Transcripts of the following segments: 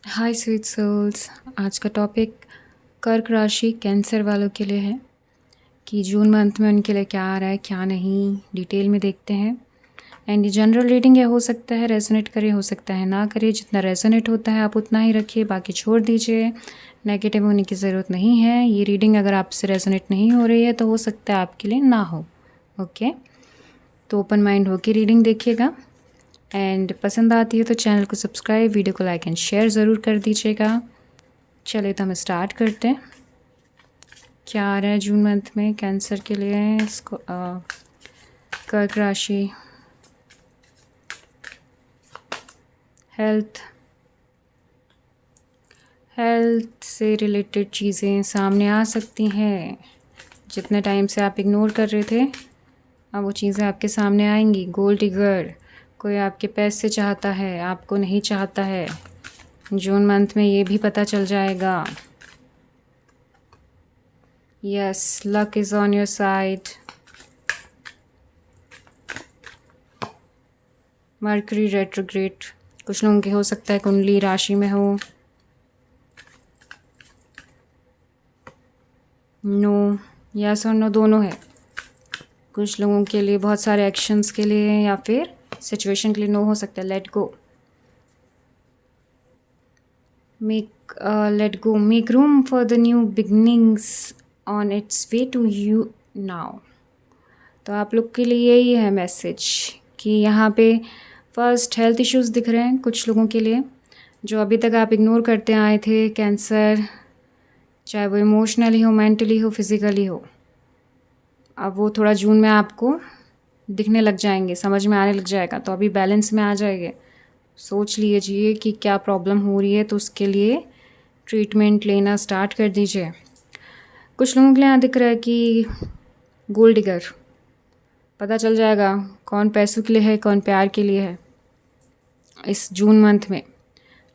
हाय sweet souls. आज का topic कर्क राशि कैंसर वालों के लिए है कि जून मंथ में उनके लिए क्या आ रहा है क्या नहीं, डिटेल में देखते हैं। एंड ये जनरल रीडिंग है, हो सकता है रेजोनेट करे, हो सकता है ना करे। जितना रेजोनेट होता है आप उतना ही रखिए, बाकी छोड़ दीजिए। नेगेटिव होने की ज़रूरत नहीं है। ये रीडिंग अगर आपसे रेजोनेट नहीं हो रही है तो हो सकता है आपके लिए ना हो। ओके, तो ओपन माइंड होकर रीडिंग देखिएगा। एंड पसंद आती है तो चैनल को सब्सक्राइब, वीडियो को लाइक एंड शेयर ज़रूर कर दीजिएगा। चलिए तो हम स्टार्ट करते हैं। क्या आ रहा है जून मंथ में कैंसर के लिए, इसको कर्क राशि। हेल्थ से रिलेटेड चीज़ें सामने आ सकती हैं। जितने टाइम से आप इग्नोर कर रहे थे अब वो चीज़ें आपके सामने आएंगी। गोल्ड डिगर, कोई आपके पैसे चाहता है, आपको नहीं चाहता है। जून मंथ में ये भी पता चल जाएगा। Yes, luck is on your side. Mercury retrograde, कुछ लोगों के हो सकता है कुंडली राशि में हो। नो, यस और नो दोनों है। कुछ लोगों के लिए बहुत सारे एक्शंस के लिए या फिर सिचुएशन के लिए नो हो सकता है। Let go, let go, make room for the new beginnings on its way to you now. तो आप लोग के लिए यही है मैसेज कि यहाँ पे फर्स्ट हेल्थ इश्यूज दिख रहे हैं कुछ लोगों के लिए, जो अभी तक आप इग्नोर करते आए थे। कैंसर, चाहे वो इमोशनली हो, मेंटली हो, फिज़िकली हो, अब वो थोड़ा जून में आपको दिखने लग जाएंगे, समझ में आने लग जाएगा। तो अभी बैलेंस में आ जाएंगे। सोच लीजिए कि क्या प्रॉब्लम हो रही है तो उसके लिए ट्रीटमेंट लेना स्टार्ट कर दीजिए। कुछ लोगों के लिए यहाँ दिख रहा है कि गोल्ड डिगर, पता चल जाएगा कौन पैसों के लिए है, कौन प्यार के लिए है इस जून मंथ में।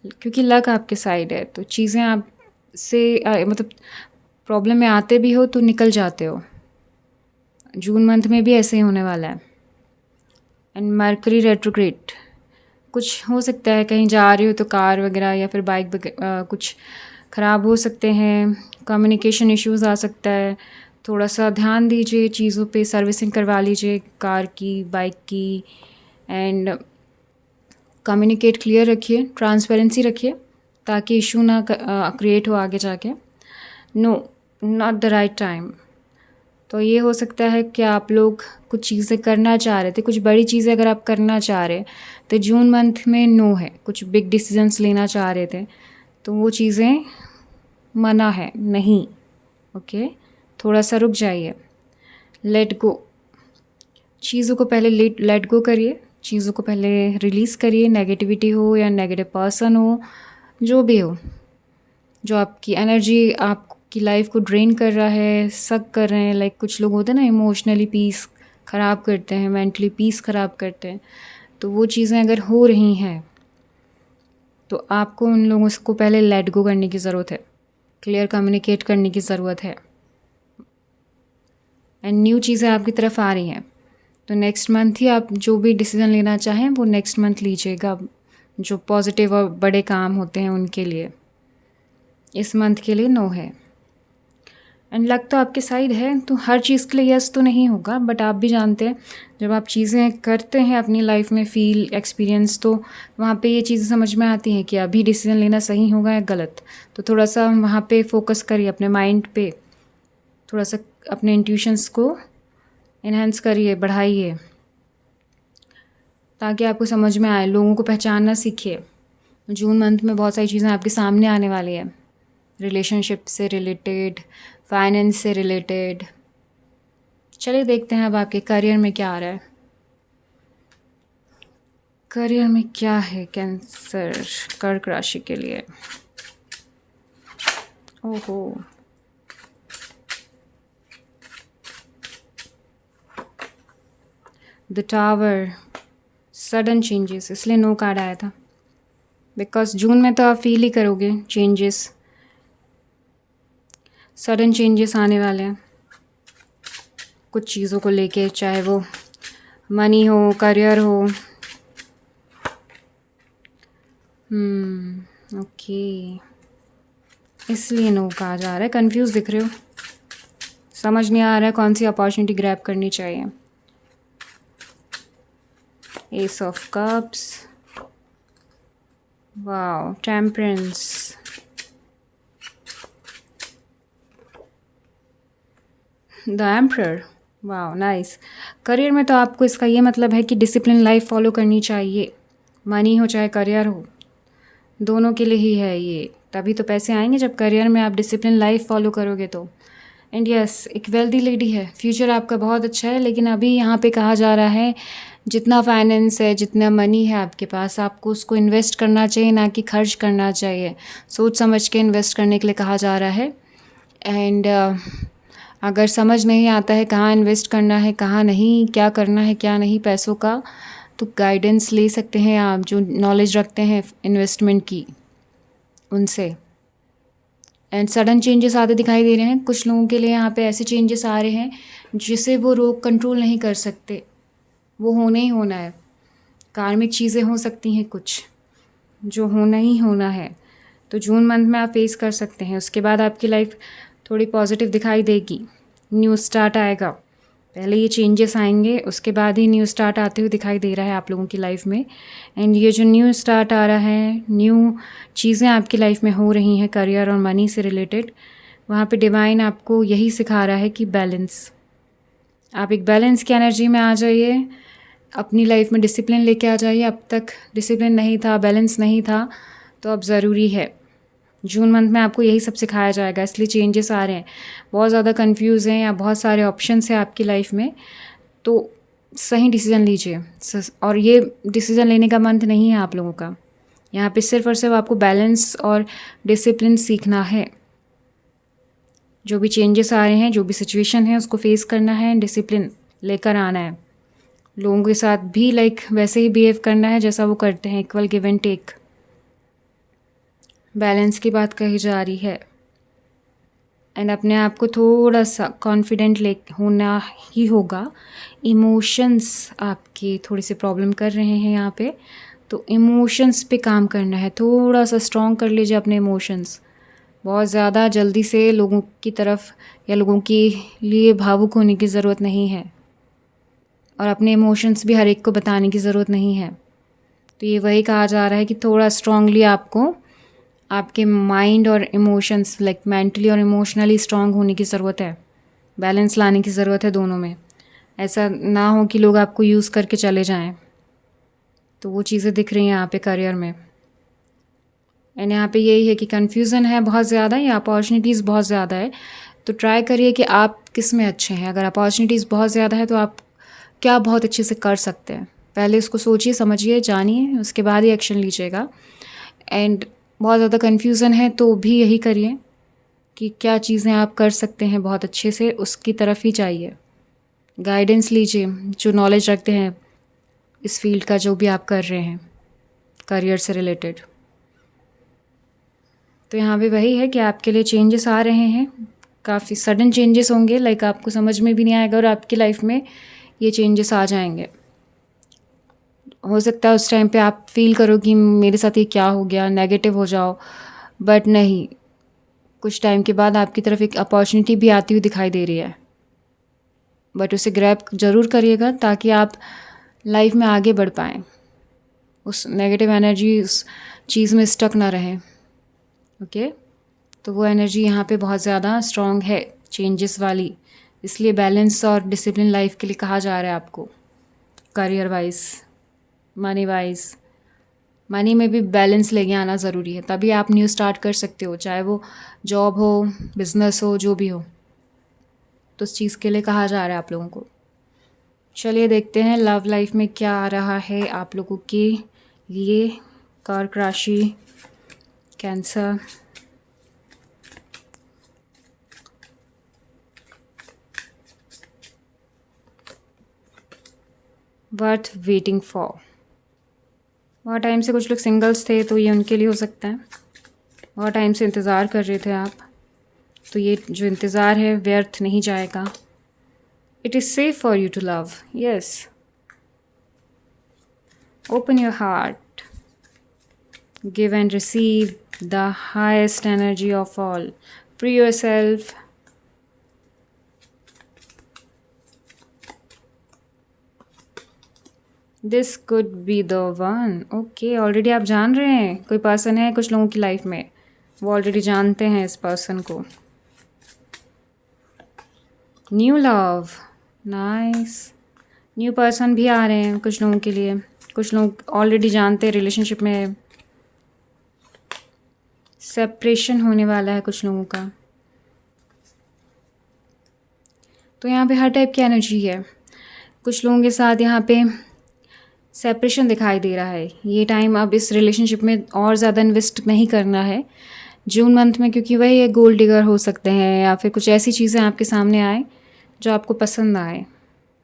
क्योंकि लक आपके साइड है तो चीज़ें आप से मतलब प्रॉब्लम में आते भी हो तो निकल जाते हो। जून मंथ में भी ऐसे ही होने वाला है। एंड मर्करी रेट्रोग्रेड, कुछ हो सकता है कहीं जा रहे हो तो कार वगैरह या फिर बाइक कुछ ख़राब हो सकते हैं। कम्युनिकेशन इश्यूज आ सकता है। थोड़ा सा ध्यान दीजिए चीज़ों पे, सर्विसिंग करवा लीजिए कार की, बाइक की। एंड कम्युनिकेट क्लियर रखिए, ट्रांसपेरेंसी रखिए ताकि इशू ना क्रिएट हो आगे जाके। No, not the right time. तो ये हो सकता है कि आप लोग कुछ चीज़ें करना चाह रहे थे, कुछ बड़ी चीज़ें अगर आप करना चाह रहे तो जून मंथ में नो है। कुछ बिग डिसीजंस लेना चाह रहे थे तो वो चीज़ें मना है, नहीं। ओके, थोड़ा सा रुक जाइए, लेट गो। चीज़ों को पहले लेट गो करिए, चीज़ों को पहले रिलीज़ करिए। नेगेटिविटी हो या नेगेटिव पर्सन हो, जो भी हो, जो आपकी एनर्जी आपकी लाइफ को ड्रेन कर रहा है, सक कर रहे हैं। लाइक कुछ लोग होते हैं ना, इमोशनली पीस ख़राब करते हैं, मेंटली पीस ख़राब करते हैं। तो वो चीज़ें अगर हो रही हैं तो आपको उन लोगों को पहले लेट गो करने की ज़रूरत है, क्लियर कम्युनिकेट करने की ज़रूरत है। एंड न्यू चीज़ें आपकी तरफ आ रही हैं तो नेक्स्ट मंथ ही आप जो भी डिसीज़न लेना चाहें वो नेक्स्ट मंथ लीजिएगा, जो पॉजिटिव और बड़े काम होते हैं उनके लिए। इस मंथ के लिए नो है। एंड लक तो आपके साइड है तो हर चीज़ के लिए यस तो नहीं होगा, बट आप भी जानते हैं जब आप चीज़ें करते हैं अपनी लाइफ में, फील एक्सपीरियंस, तो वहाँ पे ये चीज़ें समझ में आती हैं कि अभी डिसीजन लेना सही होगा या गलत। तो थोड़ा सा वहाँ पे फोकस करिए, अपने माइंड पे थोड़ा सा अपने इंट्यूशंस को इन्हेंस करिए, बढ़ाइए, ताकि आपको समझ में आए, लोगों को पहचानना सीखिए। जून मंथ में बहुत सारी चीज़ें आपके सामने आने वाली है, रिलेशनशिप से रिलेटेड, फाइनेंस से रिलेटेड। चलिए देखते हैं अब आपके करियर में क्या आ रहा है। करियर में क्या है कैंसर कर्क राशि के लिए। ओहो, द टावर, सडन चेंजेस, इसलिए नो कार्ड आया था। बिकॉज जून में तो आप फील ही करोगे चेंजेस, सडन चेंजेस आने वाले हैं कुछ चीज़ों को लेके, चाहे वो मनी हो, करियर हो। ओके, इसलिए नो कहा जा रहा है। कंफ्यूज दिख रहे हो, समझ नहीं आ रहा है कौन सी अपॉर्चुनिटी ग्रैब करनी चाहिए। S of cups, wow, temperance, the emperor, wow nice. Career में तो आपको इसका ये मतलब है कि डिसिप्लिन लाइफ फॉलो करनी चाहिए। मनी हो चाहे करियर हो, दोनों के लिए ही है ये। तभी तो पैसे आएंगे जब करियर में आप डिसिप्लिन लाइफ फॉलो करोगे तो। एंड यस, एक वेल्दी लेडी है, फ्यूचर आपका बहुत अच्छा है। लेकिन अभी यहाँ पे कहा जा रहा है जितना फाइनेंस है, जितना मनी है आपके पास, आपको उसको इन्वेस्ट करना चाहिए, ना कि खर्च करना चाहिए। सोच समझ के इन्वेस्ट करने के लिए कहा जा रहा है। एंड अगर समझ नहीं आता है कहाँ इन्वेस्ट करना है, कहाँ नहीं, क्या करना है क्या नहीं पैसों का, तो गाइडेंस ले सकते हैं आप जो नॉलेज रखते हैं इन्वेस्टमेंट की, उनसे। एंड सडन चेंजेस आते दिखाई दे रहे हैं कुछ लोगों के लिए। यहाँ पे ऐसे चेंजेस आ रहे हैं जिसे वो रोक कंट्रोल नहीं कर सकते, वो होना ही होना है। कार्मिक चीज़ें हो सकती हैं कुछ जो होना ही होना है, तो जून मंथ में आप फेस कर सकते हैं। उसके बाद आपकी लाइफ थोड़ी पॉजिटिव दिखाई देगी, न्यू स्टार्ट आएगा। पहले ये चेंजेस आएंगे, उसके बाद ही न्यू स्टार्ट आते हुए दिखाई दे रहा है आप लोगों की लाइफ में। एंड ये जो न्यू स्टार्ट आ रहा है, न्यू चीज़ें आपकी लाइफ में हो रही हैं करियर और मनी से रिलेटेड, वहाँ पे डिवाइन आपको यही सिखा रहा है कि बैलेंस, आप एक बैलेंस की एनर्जी में आ जाइए, अपनी लाइफ में डिसिप्लिन लेके आ जाइए। अब तक डिसिप्लिन नहीं था, बैलेंस नहीं था, तो अब ज़रूरी है। जून मंथ में आपको यही सब सिखाया जाएगा, इसलिए चेंजेस आ रहे हैं। बहुत ज़्यादा कंफ्यूज हैं या बहुत सारे ऑप्शंस हैं आपकी लाइफ में, तो सही डिसीज़न लीजिए। और ये डिसीज़न लेने का मंथ नहीं है आप लोगों का। यहाँ पे सिर्फ और सिर्फ आपको बैलेंस और डिसिप्लिन सीखना है। जो भी चेंजेस आ रहे हैं, जो भी सिचुएशन है, उसको फेस करना है, डिसिप्लिन लेकर आना है। लोगों के साथ भी वैसे ही बिहेव करना है जैसा वो करते हैं, equal give and take. Balance की बात कही जा रही है। एंड अपने आप को थोड़ा सा कॉन्फिडेंट होना ही होगा। इमोशंस आपके थोड़ी सी प्रॉब्लम कर रहे हैं यहाँ पे, तो इमोशंस पे काम करना है। थोड़ा सा स्ट्रॉन्ग कर लीजिए अपने इमोशंस। बहुत ज़्यादा जल्दी से लोगों की तरफ या लोगों के लिए भावुक होने की ज़रूरत नहीं है, और अपने इमोशंस भी हर एक को बताने की ज़रूरत नहीं है। तो ये वही कहा जा रहा है कि थोड़ा स्ट्रांगली आपको आपके माइंड और इमोशंस मेंटली और इमोशनली स्ट्रांग होने की ज़रूरत है। बैलेंस लाने की ज़रूरत है दोनों में। ऐसा ना हो कि लोग आपको यूज़ करके चले जाएं। तो वो चीज़ें दिख रही हैं यहाँ पे करियर में। एंड यहाँ पे यही है कि कन्फ्यूज़न है बहुत ज़्यादा या अपॉर्चुनिटीज़ बहुत ज़्यादा है। तो ट्राई करिए कि आप किस में अच्छे हैं। अगर अपॉर्चुनिटीज़ बहुत ज़्यादा है तो आप क्या बहुत अच्छे से कर सकते हैं, पहले उसको सोचिए, समझिए, जानिए, उसके बाद ही एक्शन लीजिएगा। एंड बहुत ज़्यादा कन्फ्यूज़न है तो भी यही करिए कि क्या चीज़ें आप कर सकते हैं बहुत अच्छे से, उसकी तरफ ही जाइए। गाइडेंस लीजिए जो नॉलेज रखते हैं इस फील्ड का, जो भी आप कर रहे हैं करियर से रिलेटेड। तो यहाँ पे वही है कि आपके लिए चेंजेस आ रहे हैं, काफ़ी सडन चेंजेस होंगे, आपको समझ में भी नहीं आएगा और आपकी लाइफ में ये चेंजेस आ जाएंगे। हो सकता है उस टाइम पे आप फील करो कि मेरे साथ ये क्या हो गया, नेगेटिव हो जाओ, बट नहीं, कुछ टाइम के बाद आपकी तरफ एक अपॉर्चुनिटी भी आती हुई दिखाई दे रही है। बट उसे ग्रैब ज़रूर करिएगा ताकि आप लाइफ में आगे बढ़ पाएँ, उस नेगेटिव एनर्जी उस चीज़ में स्टक ना रहे। ओके, तो वो एनर्जी यहाँ पे बहुत ज़्यादा स्ट्रॉन्ग है, चेंजेस वाली। इसलिए बैलेंस और डिसिप्लिन लाइफ के लिए कहा जा रहा है आपको, career wise, money wise. Money में भी बैलेंस लेके आना ज़रूरी है, तभी आप न्यू स्टार्ट कर सकते हो, चाहे वो जॉब हो, बिजनेस हो, जो भी हो। तो उस चीज़ के लिए कहा जा रहा है आप लोगों को। चलिए देखते हैं लव लाइफ में क्या आ रहा है आप लोगों के लिए। कर्क राशि, कैंसर, वर्थ वेटिंग फॉर। बहुत टाइम से कुछ लोग सिंगल्स थे तो ये उनके लिए हो सकता है। बहुत टाइम से इंतज़ार कर रहे थे आप, तो ये जो इंतज़ार है व्यर्थ नहीं जाएगा। It is safe for you to love, yes. Open your heart, Give and receive the highest energy of all. Free yourself. This could be the one. Okay, already आप जान रहे हैं कोई पर्सन है कुछ लोगों की लाइफ में, वो ऑलरेडी जानते हैं इस पर्सन को. New love. Nice. New person भी आ रहे हैं कुछ लोगों के लिए. कुछ लोग ऑलरेडी जानते हैं रिलेशनशिप में. सेपरेशन होने वाला है कुछ लोगों का. तो यहाँ पे हर टाइप की एनर्जी है. कुछ लोगों के साथ यहाँ पे सेपरेशन दिखाई दे रहा है. ये टाइम अब इस रिलेशनशिप में और ज़्यादा इन्वेस्ट नहीं करना है जून मंथ में, क्योंकि वही गोल्ड डिगर हो सकते हैं या फिर कुछ ऐसी चीज़ें आपके सामने आए जो आपको पसंद आए.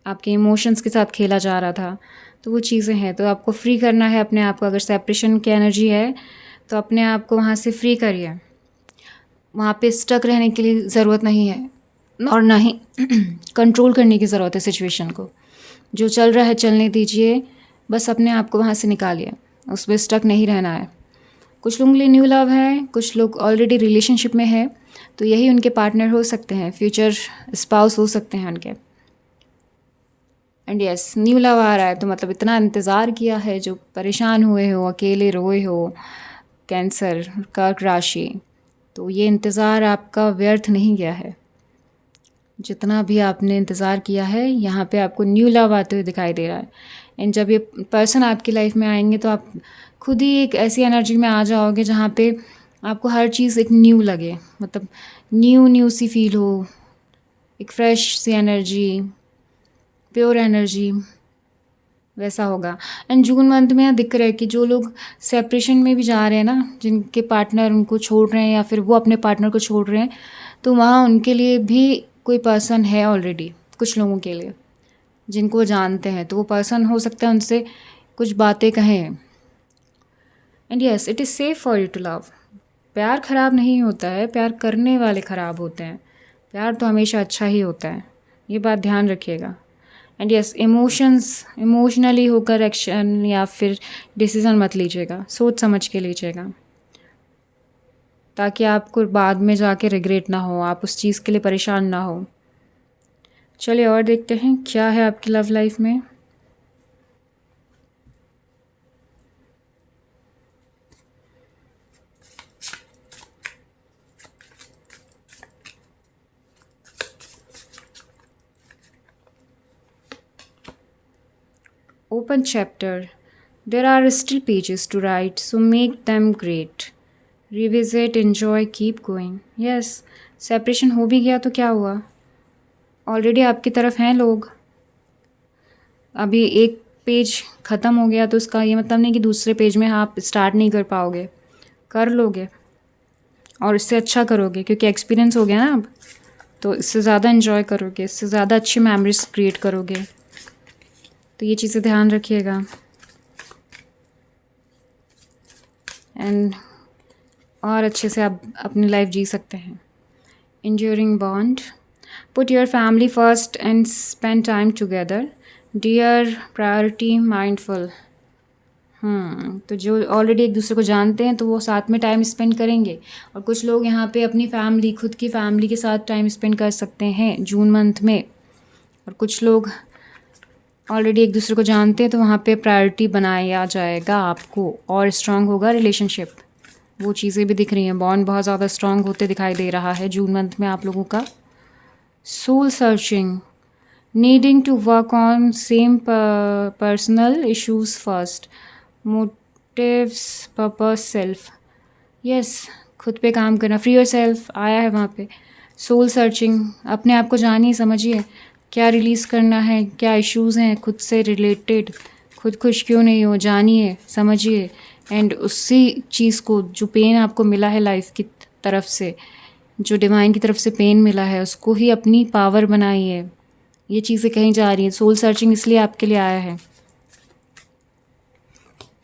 आपके इमोशंस के साथ खेला जा रहा था, तो वो चीज़ें हैं. तो आपको फ्री करना है अपने आप को. अगर सेपरेशन की एनर्जी है तो अपने आप को वहाँ से फ्री करिए. वहाँ पे स्टक रहने के लिए ज़रूरत नहीं है, और ना ही कंट्रोल करने की ज़रूरत है सिचुएशन को. जो चल रहा है चलने दीजिए. बस अपने आप को वहाँ से निकालिए. उसमें स्टक नहीं रहना है. कुछ लोगों के लिए न्यू लव है. कुछ लोग ऑलरेडी रिलेशनशिप में है, तो यही उनके पार्टनर हो सकते हैं. फ्यूचर स्पाउस हो सकते हैं उनके. एंड यस, न्यू लव आ रहा है तो मतलब इतना इंतज़ार किया है, जो परेशान हुए हो, अकेले रोए हो, कैंसर, कर्क राशि, तो ये इंतज़ार आपका व्यर्थ नहीं गया है. जितना भी आपने इंतज़ार किया है, यहाँ पे आपको न्यू लव आते हुए दिखाई दे रहा है. एंड जब ये पर्सन आपकी लाइफ में आएंगे तो आप खुद ही एक ऐसी एनर्जी में आ जाओगे जहाँ पे आपको हर चीज़ एक न्यू लगे. मतलब न्यू सी फील हो, एक फ्रेश सी एनर्जी, प्योर एनर्जी, वैसा होगा. एंड जून मंथ में यहाँ दिख रहा है कि जो लोग सेपरेशन में भी जा रहे हैं ना, जिनके पार्टनर उनको छोड़ रहे हैं या फिर वो अपने पार्टनर को छोड़ रहे हैं, तो वहाँ उनके लिए भी कोई पर्सन है ऑलरेडी. कुछ लोगों के लिए जिनको वो जानते हैं, तो वो पर्सन हो सकता है उनसे कुछ बातें कहें. And yes, it is safe for you to love. प्यार ख़राब नहीं होता है, प्यार करने वाले ख़राब होते हैं. प्यार तो हमेशा अच्छा ही होता है, ये बात ध्यान रखिएगा. एंड यस, इमोशनली होकर एक्शन या फिर डिसीज़न मत लीजिएगा. सोच समझ के लीजिएगा, ताकि आपको बाद में जाके रिग्रेट ना हो, आप उस चीज़ के लिए परेशान ना हो. चलिए और देखते हैं क्या है आपकी लव लाइफ में. Open chapter. There are still pages to write, so make them great. Revisit, enjoy, keep going. Yes, separation हो भी गया तो क्या हुआ, ऑलरेडी आपकी तरफ हैं लोग. अभी एक पेज ख़त्म हो गया तो उसका ये मतलब नहीं कि दूसरे पेज में आप स्टार्ट नहीं कर पाओगे. कर लोगे और इससे अच्छा करोगे, क्योंकि एक्सपीरियंस हो गया ना अब. तो इससे ज़्यादा एंजॉय करोगे, इससे ज़्यादा अच्छी मेमोरीज क्रिएट करोगे. तो ये चीज़ें ध्यान रखिएगा. एंड और अच्छे से आप अपनी लाइफ जी सकते हैं. enduring bond. Put your family first and spend time together. Dear priority mindful. तो जो ऑलरेडी एक दूसरे को जानते हैं तो वो साथ में टाइम स्पेंड करेंगे. और कुछ लोग यहाँ पे अपनी फैमिली, खुद की फैमिली के साथ टाइम स्पेंड कर सकते हैं जून मंथ में. और कुछ लोग ऑलरेडी एक दूसरे को जानते हैं तो वहाँ पे प्रायोरिटी बनाया जाएगा आपको, और स्ट्रांग होगा रिलेशनशिप. वो चीज़ें भी दिख रही हैं. बॉन्ड बहुत ज़्यादा स्ट्रांग होते दिखाई दे रहा है जून मंथ में आप लोगों का. Soul searching. Needing to work on same personal issues first. Motives, purpose, self. Yes, खुद पे काम करना. फ्री योर सेल्फ आया है वहाँ पे. Soul searching. अपने आप को जानिए, समझिए क्या रिलीज़ करना है, क्या इश्यूज़ हैं खुद से रिलेटेड. खुद खुश क्यों नहीं हो, जानिए, समझिए. एंड उसी चीज़ को, जो पेन आपको मिला है लाइफ की तरफ से, जो डिवाइन की तरफ से पेन मिला है, उसको ही अपनी पावर बनाइए. ये चीज़ें कहीं जा रही हैं. सोल सर्चिंग इसलिए आपके लिए आया है.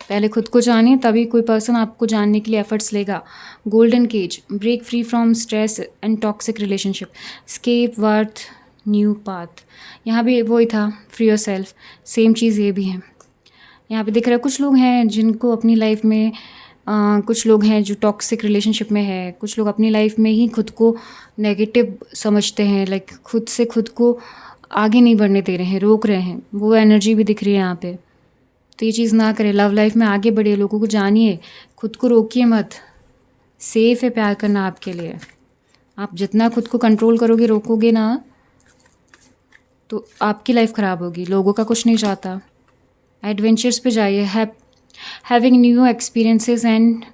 पहले खुद को जानिए, तभी कोई पर्सन आपको जानने के लिए एफर्ट्स लेगा. Golden cage. Break free from stress and toxic relationship. Escape worth new path. यहाँ भी वही था, फ्री योर सेल्फ. सेम चीज़ ये भी है. यहाँ पे दिख रहा है कुछ लोग हैं जिनको अपनी लाइफ में कुछ लोग हैं जो टॉक्सिक रिलेशनशिप में है, कुछ लोग अपनी लाइफ में ही खुद को नेगेटिव समझते हैं, लाइक खुद से खुद को आगे नहीं बढ़ने दे रहे हैं, रोक रहे हैं, वो एनर्जी भी दिख रही है यहाँ पे। तो ये चीज़ ना करें, लव लाइफ में आगे बढ़िए, लोगों को जानिए, खुद को रोकिए मत। सेफ़ है प्यार करना आपके लिए। आप जितना खुद को कंट्रोल करोगे, रोकोगे ना, तो आपकी लाइफ ख़राब होगी। लोगों का कुछ नहीं चाहता। एडवेंचर्स पे जाइए, having new experiences and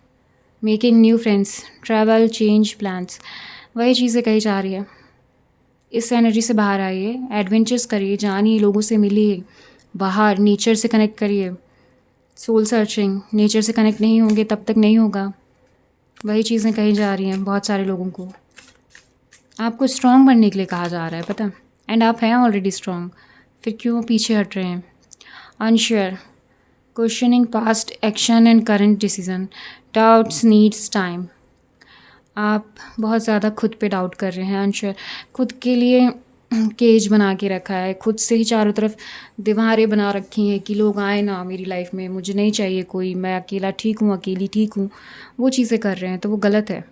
making new friends, travel, change plans, वही चीज़ें कही जा रही है। इस एनर्जी से बाहर आइए, एडवेंचर्स करिए, जानिए, लोगों से मिलिए, बाहर नेचर से कनेक्ट करिए। सोल सर्चिंग, नेचर से कनेक्ट नहीं होंगे तब तक नहीं होगा। वही चीज़ें कही जा रही हैं बहुत सारे लोगों को। आपको स्ट्रॉन्ग बनने के लिए कहा जा रहा है, पता, एंड आप हैं ऑलरेडी स्ट्रॉन्ग, फिर क्यों पीछे हट रहे हैं। Unsure, questioning past action and current decision, doubts needs time. आप बहुत ज़्यादा खुद पे डाउट कर रहे हैं। अनश्योर, खुद के लिए केज बना के रखा है, खुद से ही चारों तरफ दीवारें बना रखी हैं कि लोग आए ना मेरी लाइफ में, मुझे नहीं चाहिए कोई, मैं अकेला ठीक हूँ, अकेली ठीक हूँ। वो चीज़ें कर रहे हैं तो वो गलत है।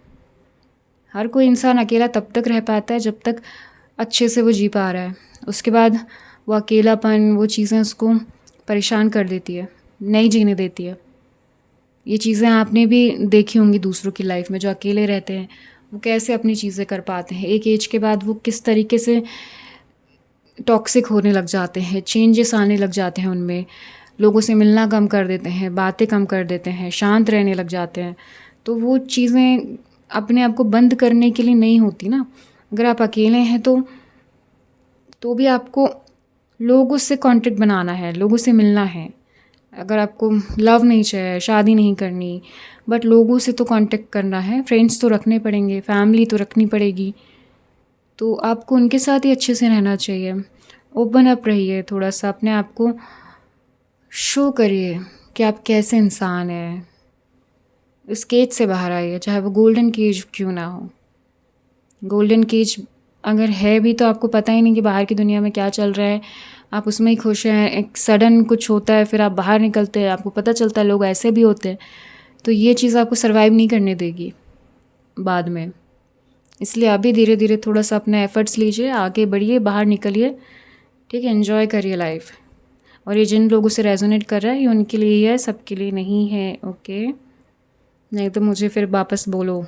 हर कोई इंसान अकेला तब तक रह पाता है जब तक अच्छे से वो जी पा रहा है। उसके बाद वो अकेलापन, वो चीज़ें उसको परेशान कर देती है, नहीं जीने देती है। ये चीज़ें आपने भी देखी होंगी दूसरों की लाइफ में, जो अकेले रहते हैं वो कैसे अपनी चीज़ें कर पाते हैं। एक एज के बाद वो किस तरीके से टॉक्सिक होने लग जाते हैं, चेंजेस आने लग जाते हैं उनमें, लोगों से मिलना कम कर देते हैं, बातें कम कर देते हैं, शांत रहने लग जाते हैं। तो वो चीज़ें अपने आप को बंद करने के लिए नहीं होती ना। अगर आप अकेले हैं तो भी आपको लोगों से कांटेक्ट बनाना है, लोगों से मिलना है। अगर आपको लव नहीं चाहिए, शादी नहीं करनी, बट लोगों से तो कांटेक्ट करना है, फ्रेंड्स तो रखने पड़ेंगे, फैमिली तो रखनी पड़ेगी, तो आपको उनके साथ ही अच्छे से रहना चाहिए। ओपन अप रहिए, थोड़ा सा अपने आप को शो करिए कि आप कैसे इंसान हैं। इस केज से बाहर आइए, चाहे वो गोल्डन केज क्यों ना हो। गोल्डन केज अगर है भी तो आपको पता ही नहीं कि बाहर की दुनिया में क्या चल रहा है, आप उसमें ही खुश हैं। एक सडन कुछ होता है, फिर आप बाहर निकलते हैं, आपको पता चलता है लोग ऐसे भी होते हैं, तो ये चीज़ आपको सर्वाइव नहीं करने देगी बाद में। इसलिए अभी धीरे धीरे थोड़ा सा अपने एफर्ट्स लीजिए, आगे बढ़िए, बाहर निकलिए, ठीक है, एंजॉय करिए लाइफ। और ये जिन लोगों से रेजोनेट कर रहा है ये उनके लिए ही है, सबके लिए नहीं है, ओके। नहीं तो मुझे फिर वापस बोलो।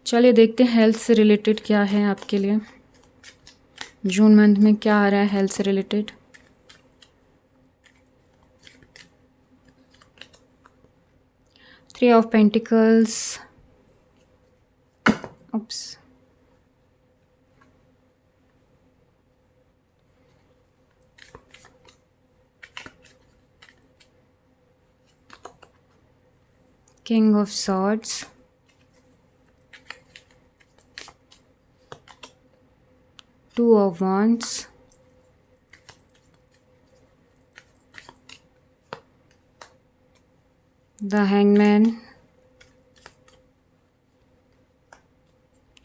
चलिए देखते हैं हेल्थ से रिलेटेड क्या है आपके लिए, जून मंथ में क्या आ रहा है हेल्थ से related. Three of pentacles, oops, King of Swords, Two of Wands, the Hangman,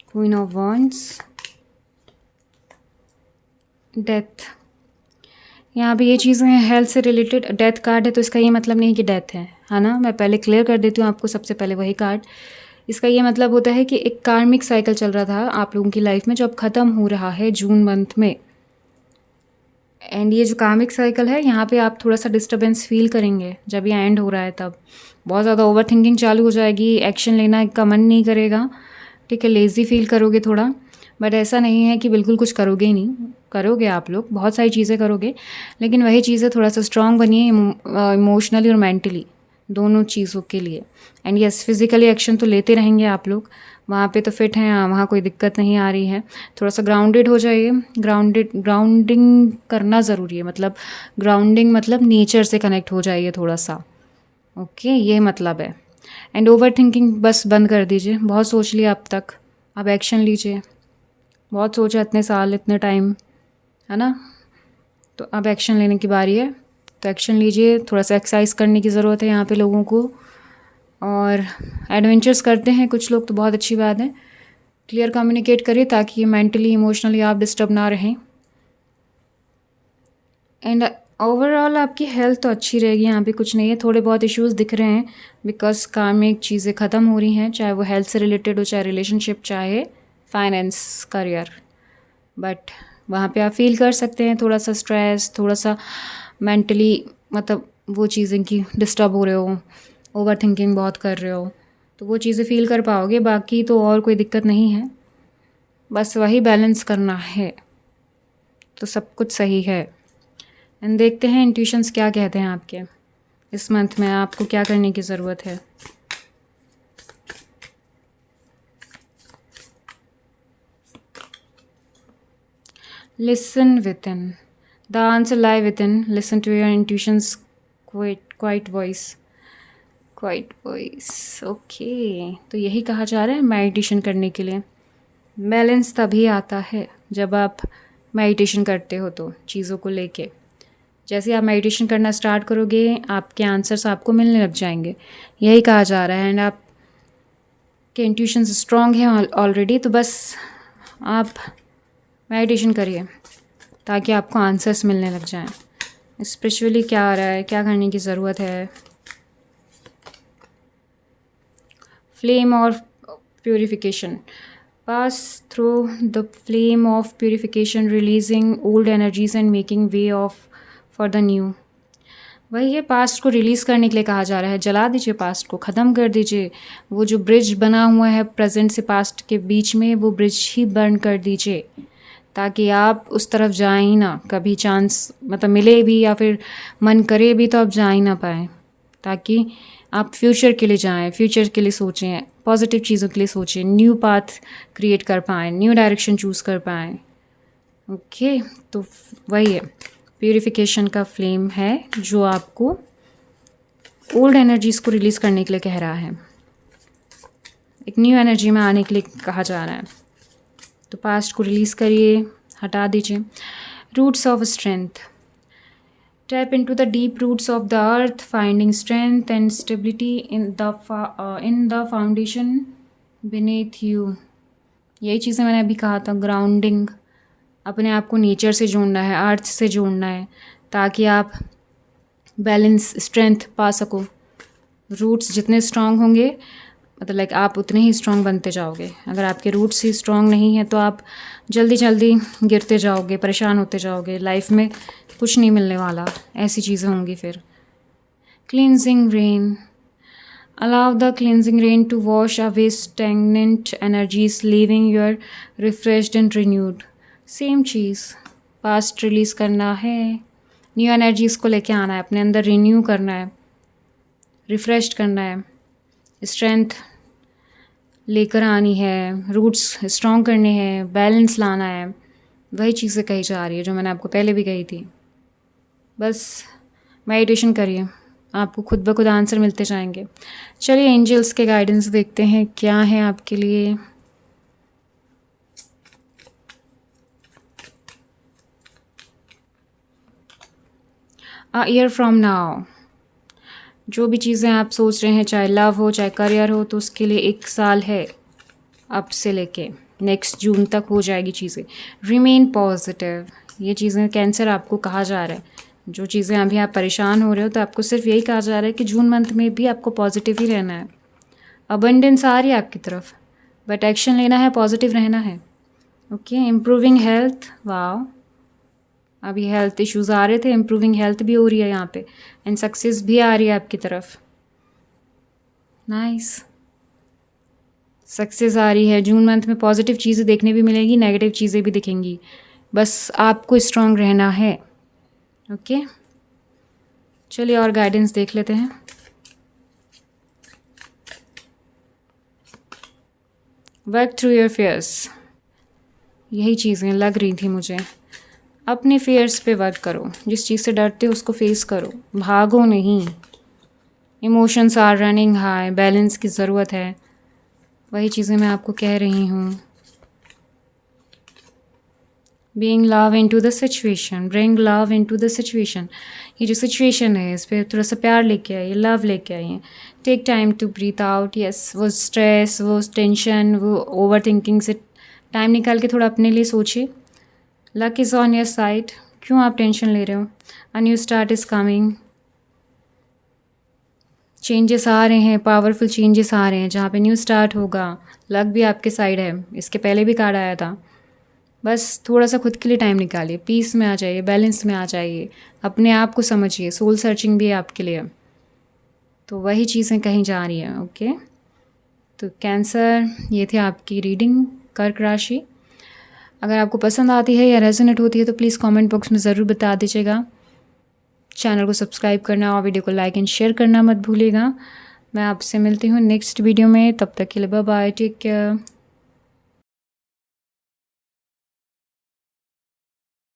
Queen of Wands, death. यहाँ पे ये चीज़ें हैं हेल्थ से रिलेटेड। डेथ कार्ड है तो इसका ये मतलब नहीं कि डेथ है ना। मैं पहले क्लियर कर देती हूँ आपको, सबसे पहले वही कार्ड। इसका ये मतलब होता है कि एक कार्मिक साइकिल चल रहा था आप लोगों की लाइफ में जो अब ख़त्म हो रहा है जून मंथ में। एंड ये जो कार्मिक साइकिल है यहाँ पे आप थोड़ा सा डिस्टर्बेंस फील करेंगे जब ये एंड हो रहा है। तब बहुत ज़्यादा ओवर थिंकिंग चालू हो जाएगी, एक्शन लेना का मन नहीं करेगा, ठीक है, लेज़ी फील करोगे थोड़ा। बट ऐसा नहीं है कि बिल्कुल कुछ करोगे ही नहीं, करोगे आप लोग, बहुत सारी चीज़ें करोगे, लेकिन वही चीज़ें थोड़ा सा स्ट्रॉन्ग बनिए इमोशनली और मेंटली, दोनों चीज़ों के लिए। एंड यस, फिज़िकली एक्शन तो लेते रहेंगे आप लोग, वहाँ पे तो फिट हैं, वहाँ कोई दिक्कत नहीं आ रही है। थोड़ा सा ग्राउंडेड हो जाइए, ग्राउंडिंग करना ज़रूरी है, मतलब ग्राउंडिंग मतलब नेचर से कनेक्ट हो जाइए थोड़ा सा, ओके, ये मतलब है। एंड ओवर थिंकिंग बस बंद कर दीजिए, बहुत सोच लिया अब तक, अब एक्शन लीजिए। बहुत सोचा इतने साल, इतने टाइम, है ना, तो अब एक्शन लेने की बारी है, तो एक्शन लीजिए। थोड़ा सा एक्सरसाइज करने की ज़रूरत है यहाँ पे लोगों को, और एडवेंचर्स करते हैं कुछ लोग तो बहुत अच्छी बात है। क्लियर कम्युनिकेट करिए ताकि मेंटली इमोशनली आप डिस्टर्ब ना रहें। एंड ओवरऑल आपकी हेल्थ तो अच्छी रहेगी, यहाँ पे कुछ नहीं है। थोड़े बहुत इश्यूज दिख रहे हैं बिकॉज कार्मिक चीज़ें ख़त्म हो रही हैं, चाहे वो हेल्थ से रिलेटेड हो, चाहे रिलेशनशिप, चाहे फाइनेंस, करियर। बट वहाँ पे आप फील कर सकते हैं थोड़ा सा स्ट्रेस, थोड़ा सा मेंटली मतलब वो चीज़ें कि डिस्टर्ब हो रहे हो, ओवर थिंकिंग बहुत कर रहे हो, तो वो चीज़ें फील कर पाओगे। बाकी तो और कोई दिक्कत नहीं है, बस वही बैलेंस करना है, तो सब कुछ सही है। एंड देखते हैं इंट्यूशंस क्या कहते हैं आपके इस मंथ में, आपको क्या करने की ज़रूरत है। Listen within. The answer lie within. Listen to your intuition's quiet voice. Quiet voice. Okay. तो यही कहा जा रहा है मेडिटेशन करने के लिए। बैलेंस तभी आता है जब आप मेडिटेशन करते हो, तो चीज़ों को लेके जैसे आप मेडिटेशन करना स्टार्ट करोगे आपके आंसर्स आपको मिलने लग जाएंगे, यही कहा जा रहा है। एंड आप के इंट्यूशंस स्ट्रॉन्ग हैं ऑलरेडी, तो बस आप मेडिटेशन करिए ताकि आपको आंसर्स मिलने लग जाएं। स्पिरिचुअली क्या आ रहा है, क्या करने की ज़रूरत है। Flame of purification, pass through the flame of purification, releasing old energies and making way of for the new. वही है, पास्ट को रिलीज़ करने के लिए कहा जा रहा है। जला दीजिए पास्ट को, ख़त्म कर दीजिए। वो जो ब्रिज बना हुआ है प्रेजेंट से पास्ट के बीच में, वो ब्रिज ही बर्न कर दीजिए ताकि आप उस तरफ जा ही ना, कभी चांस मतलब मिले भी या फिर मन करे भी तो आप जा ही ना पाए, ताकि आप फ्यूचर के लिए जाएं, फ्यूचर के लिए सोचें, पॉजिटिव चीज़ों के लिए सोचें, न्यू पाथ क्रिएट कर पाएँ, न्यू डायरेक्शन चूज़ कर पाएँ। ओके, तो वही है, प्यूरिफिकेशन का फ्लेम है जो आपको ओल्ड एनर्जीज़ को रिलीज़ करने के लिए कह रहा है, एक न्यू एनर्जी में आने के लिए कहा जा रहा है। तो पास्ट को रिलीज़ करिए, हटा दीजिए। Roots of strength, tap into the deep roots of the earth, finding strength and stability in the foundation beneath you. यही चीज़ें मैंने अभी कहा था, ग्राउंडिंग, अपने आप को नेचर से जोड़ना है, अर्थ से जोड़ना है, ताकि आप बैलेंस, स्ट्रेंथ पा सको। रूट्स जितने स्ट्रांग होंगे मतलब लाइक आप उतने ही स्ट्रांग बनते जाओगे। अगर आपके रूट्स ही स्ट्रांग नहीं हैं तो आप जल्दी जल्दी गिरते जाओगे, परेशान होते जाओगे, लाइफ में कुछ नहीं मिलने वाला, ऐसी चीज़ें होंगी फिर। Cleansing rain, allow the cleansing rain to wash away stagnant energies, leaving you refreshed and renewed. Same cheese, past release करना है, न्यू एनर्जीज़ को लेके आना है, अपने अंदर रिन्यू करना है, रिफ्रेश करना है, स्ट्रेंथ लेकर आनी है, रूट्स स्ट्रॉन्ग करने हैं, बैलेंस लाना है। वही चीज़ें कही जा रही है जो मैंने आपको पहले भी कही थी। बस मेडिटेशन करिए, आपको खुद ब खुद आंसर मिलते जाएंगे। चलिए एंजल्स के गाइडेंस देखते हैं क्या है आपके लिए। अ ईयर फ्रॉम नाउ, जो भी चीज़ें आप सोच रहे हैं, चाहे लव हो चाहे करियर हो, तो उसके लिए 1 साल है, अब से लेके नेक्स्ट जून तक हो जाएगी चीज़ें। रिमेन पॉजिटिव, ये चीज़ें कैंसर आपको कहा जा रहा है, जो चीज़ें अभी आप परेशान हो रहे हो तो आपको सिर्फ यही कहा जा रहा है कि जून मंथ में भी आपको पॉजिटिव ही रहना है। अबंडेंस आ रही है आपकी तरफ, बट एक्शन लेना है, पॉजिटिव रहना है। ओके, इम्प्रूविंग हेल्थ, वाओ, अभी हेल्थ इश्यूज़ आ रहे थे, इम्प्रूविंग हेल्थ भी हो रही है यहाँ पे, एंड सक्सेस भी आ रही है आपकी तरफ। नाइस, सक्सेस आ रही है जून मंथ में, पॉजिटिव चीज़ें देखने भी मिलेंगी, नेगेटिव चीज़ें भी दिखेंगी, बस आपको स्ट्रांग रहना है। ओके, चलिए और गाइडेंस देख लेते हैं। वर्क थ्रू योर फियर्स, यही चीज़ें लग रही थी मुझे। अपने फियर्स पे वर्क करो, जिस चीज़ से डरते हो उसको फेस करो, भागो नहीं। Emotions are running high, balance की ज़रूरत है, वही चीज़ें मैं आपको कह रही हूँ। Being love into the situation, bring love into the situation. ये जो सिचुएशन है इस पर थोड़ा सा प्यार लेके आइए, लव लेके आइए। Take time to breathe out. Yes, वो स्ट्रेस, वो टेंशन, वो ओवर थिंकिंग से टाइम निकाल के थोड़ा अपने लिए सोचिए। Luck is on your side, क्यों आप टेंशन ले रहे हो? A new start is coming, changes आ रहे हैं, पावरफुल चेंजेस आ रहे हैं जहाँ पे न्यू स्टार्ट होगा। लक भी आपके साइड है, इसके पहले भी कार्ड आया था। बस थोड़ा सा खुद के लिए टाइम निकालिए, पीस में आ जाइए, बैलेंस में आ जाइए, अपने आप को समझिए। सोल सर्चिंग भी है आपके लिए, तो वही चीज़ें कहीं जा रही हैं। ओके, तो कैंसर, ये थी आपकी रीडिंग कर्क राशि। अगर आपको पसंद आती है या रेजोनेट होती है तो प्लीज़ कमेंट बॉक्स में ज़रूर बता दीजिएगा। चैनल को सब्सक्राइब करना और वीडियो को लाइक एंड शेयर करना मत भूलिएगा। मैं आपसे मिलती हूँ नेक्स्ट वीडियो में, तब तक के लिए बाय बाय, टेक केयर।